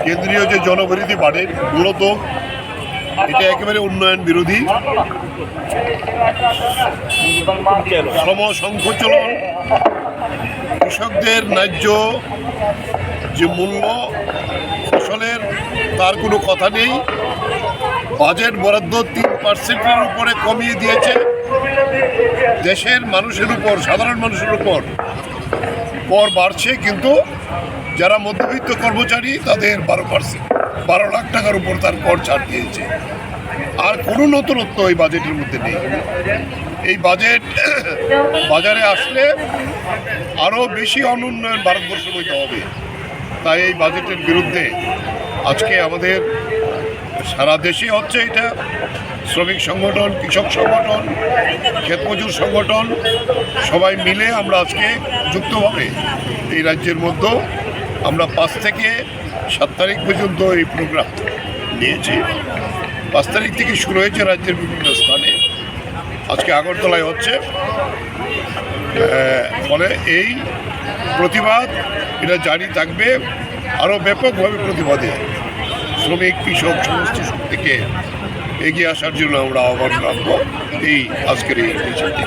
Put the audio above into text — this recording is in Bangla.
কেন্দ্রীয় যে জনবিরোধী বাজেট মূলত এটা একেবারে উন্নয়ন বিরোধী, শ্রম সংকোচন, কৃষকদের ন্যায্য যে মূল্য ফসলের তার কোনো কথা নেই। বাজেট বরাদ্দ 3% উপরে কমিয়ে দিয়েছে। দেশের মানুষের উপর, সাধারণ মানুষের উপর কর বাড়ছে, কিন্তু যারা মধ্যবিত্ত কর্মচারী তাদের 12 লাখ টাকার উপর তার কর ছাড় দিয়েছে। আর কোনো নতুনত্ব এই বাজেটের মধ্যে নেই। এই বাজেট বাজারে আসলে আরও বেশি অনুন্নয়ন ভারতবর্ষের মধ্যে হবে। তাই এই বাজেটের বিরুদ্ধে আজকে আমাদের সারা দেশে হচ্ছে এটা। শ্রমিক সংগঠন, কৃষক সংগঠন, ক্ষেতমজুর সংগঠন সবাই মিলে আমরা আজকে যুক্তভাবে এই রাজ্যের মধ্যে আমরা 5 থেকে 7 তারিখ পর্যন্ত এই প্রোগ্রাম নিয়েছি। 5 তারিখ থেকে শুরু হয়েছে রাজ্যের বিভিন্ন স্থানে, আজকে আগরতলায় হচ্ছে। ফলে এই প্রতিবাদ এটা জারি থাকবে, আরও ব্যাপকভাবে প্রতিবাদে শ্রমিক, কৃষক সমস্ত থেকে এগিয়ে আসার জন্য আমরা আহ্বান রাখবো এই আজকের এই মিছিলটি।